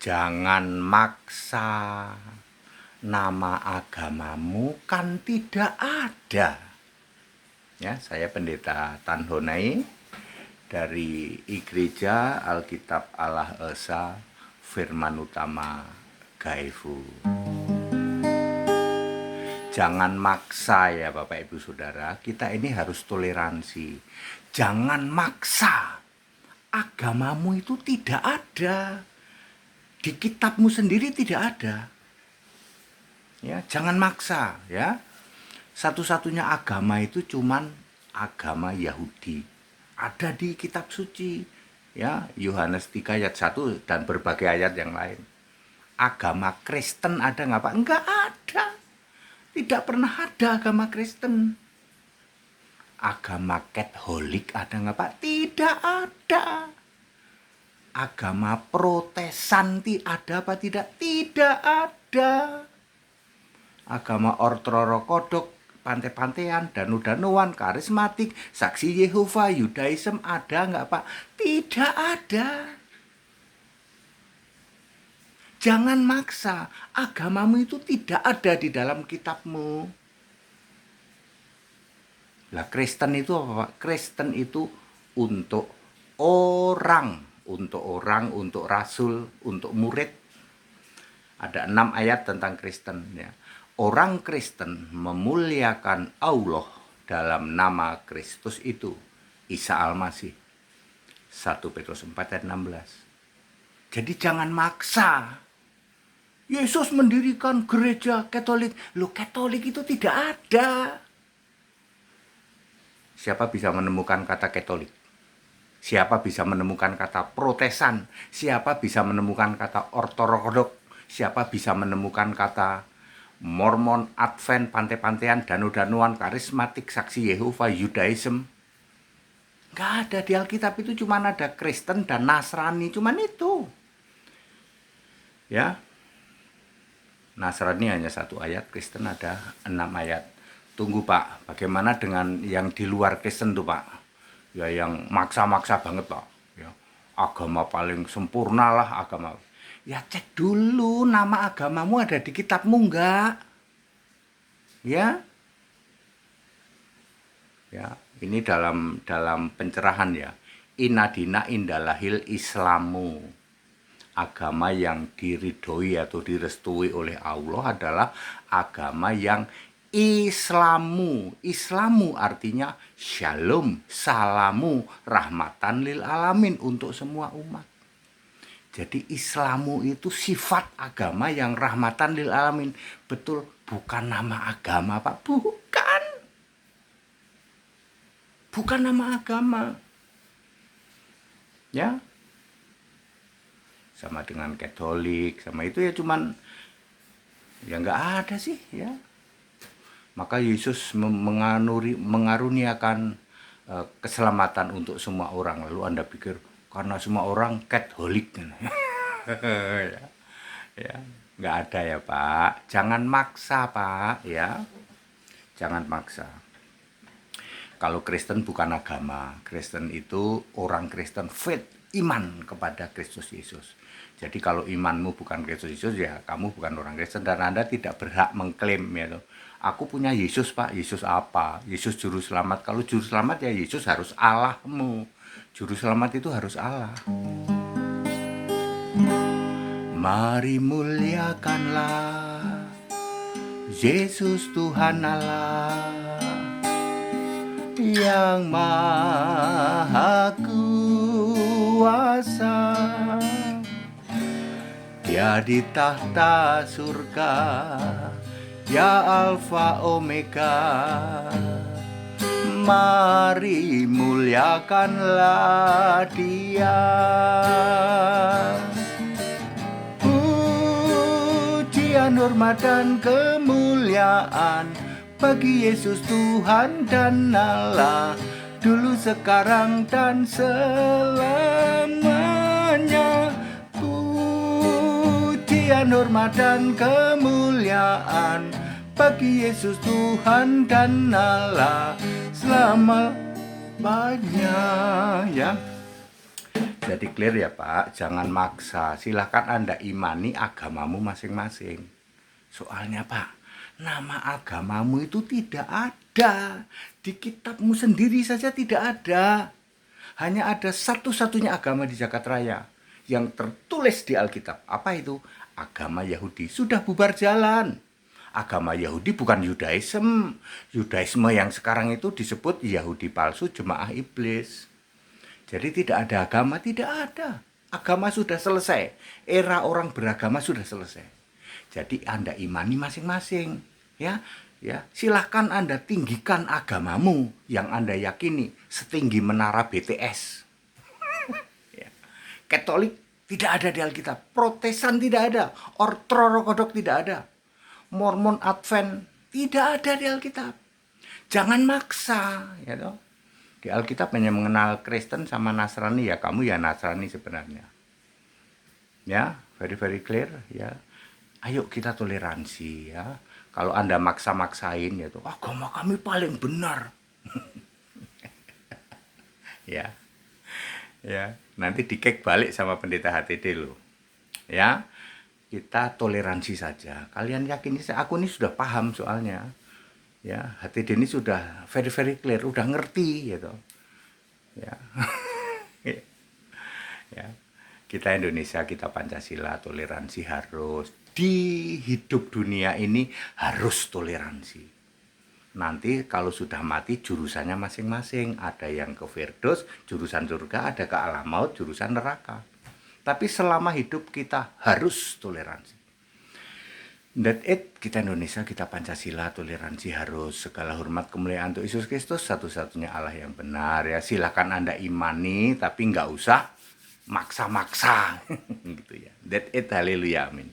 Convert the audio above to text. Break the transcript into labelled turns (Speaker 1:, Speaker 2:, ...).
Speaker 1: Jangan maksa, nama agamamu kan tidak ada. Ya, saya Pendeta Tan Honai dari Gereja Alkitab Allah Esa Firman Utama Gaifu. Jangan maksa ya Bapak Ibu Saudara, kita ini harus toleransi. Jangan maksa, agamamu itu tidak ada. Di kitabmu sendiri tidak ada. Ya, jangan maksa ya. Satu-satunya agama itu cuman agama Yahudi. Ada di kitab suci. Ya, Yohanes 3 ayat 1 dan berbagai ayat yang lain. Agama Kristen ada nggak Pak? Enggak ada. Tidak pernah ada agama Kristen. Agama Katolik ada nggak Pak? Tidak ada. Agama Protestanti ada apa tidak? Tidak ada. Agama Ortodoks, Pantai-Pantean, Danu-Danuan, Karismatik, Saksi Yehova, Yudaism ada nggak Pak? Tidak ada. Jangan maksa, agamamu itu tidak ada di dalam kitabmu. Lah Kristen itu apa Pak? Kristen itu untuk orang, untuk rasul, untuk murid. Ada 6 ayat tentang Kristen ya. Orang Kristen memuliakan Allah dalam nama Kristus itu, Isa Al-Masih. 1 Petrus 4 ayat 16. Jadi jangan maksa. Yesus mendirikan gereja Katolik. Loh, Katolik itu tidak ada. Siapa bisa menemukan kata Katolik? Siapa bisa menemukan kata Protestan? Siapa bisa menemukan kata Ortodoks? Siapa bisa menemukan kata Mormon, Advent, Pantai-Pantean, Danu-Danuan, Karismatik, Saksi Yehova, Yudaism? Nggak ada. Di Alkitab itu cuma ada Kristen dan Nasrani, cuman itu. Ya, Nasrani hanya 1 ayat, Kristen ada 6 ayat. Tunggu Pak, bagaimana dengan yang di luar Kristen tuh Pak? Ya yang maksa-maksa banget Pak. Ya, agama paling sempurna lah agama. Ya cek dulu nama agamamu ada di kitabmu enggak? Ya. Ya, ini dalam pencerahan ya. Inadina indalahil Islamu. Agama yang diridhoi atau direstui oleh Allah adalah agama yang Islamu. Islamu artinya shalom, salamu, rahmatan lil alamin untuk semua umat. Jadi Islamu itu sifat agama yang rahmatan lil alamin. Betul, bukan nama agama Pak, bukan. Bukan nama agama. Ya. Sama dengan Katolik, sama itu ya cuman ya nggak ada sih ya. Maka Yesus mengaruniakan keselamatan untuk semua orang. Lalu Anda pikir karena semua orang Katolik ya, nggak ada ya Pak. Jangan maksa Pak ya. Jangan maksa. Kalau Kristen bukan agama. Kristen itu orang Kristen faith, iman kepada Kristus Yesus. Jadi kalau imanmu bukan Kristus Yesus ya kamu bukan orang Kristen dan Anda tidak berhak mengklaim ya. Aku punya Yesus Pak. Yesus apa? Yesus juru selamat. Kalau juru selamat ya Yesus harus Allahmu. Juru selamat itu harus Allah. Mari muliakanlah Yesus Tuhan Allah yang maha kuasa. Dia di tahta surga, ya Alfa Omega. Mari muliakanlah Dia. Pujian, hormat dan kemuliaan bagi Yesus Tuhan dan Allah, dulu, sekarang, dan selamanya. Pujian, hormat dan kemuliaan bagi Yesus Tuhan dan Allah selamanya ya. Jadi clear ya Pak, jangan maksa. Silahkan Anda imani agamamu masing-masing. Soalnya Pak, nama agamamu itu tidak ada. Di kitabmu sendiri saja tidak ada. Hanya ada satu-satunya agama di Jagat Raya yang tertulis di Alkitab. Apa itu? Agama Yahudi. Sudah bubar jalan. Agama Yahudi bukan Yudaisme. Yudaisme yang sekarang itu disebut Yahudi palsu, jemaah iblis. Jadi tidak ada agama, tidak ada. Agama sudah selesai. Era orang beragama sudah selesai. Jadi Anda imani masing-masing, ya. Ya, silahkan Anda tinggikan agamamu yang Anda yakini setinggi menara BTS. Ya. Katolik tidak ada di Alkitab, Protestan tidak ada, Ortodoks tidak ada, Mormon Advent tidak ada di Alkitab. Jangan maksa, ya toh. Di Alkitab hanya mengenal Kristen sama Nasrani, ya kamu ya Nasrani sebenarnya. Ya, very clear ya. Ayo kita toleransi ya. Kalau Anda maksa-maksain ya tuh, agama kami paling benar. Ya. Ya, nanti dikek balik sama pendeta HTD loh. Ya. Kita toleransi saja. Kalian yakin aku ini sudah paham soalnya. Ya, HTD ini sudah very clear, udah ngerti gitu. Ya. Ya. Kita Indonesia, kita Pancasila, toleransi harus. Di hidup dunia ini harus toleransi. Nanti kalau sudah mati jurusannya masing-masing. Ada yang ke Firdaus, jurusan surga, ada ke alam maut, jurusan neraka. Tapi selama hidup kita harus toleransi. That it, kita Indonesia, kita Pancasila, toleransi harus. Segala hormat kemuliaan untuk Yesus Kristus, satu-satunya Allah yang benar. Ya, silakan Anda imani, tapi nggak usah maksa-maksa. Gitu ya. That it, haleluya, amin.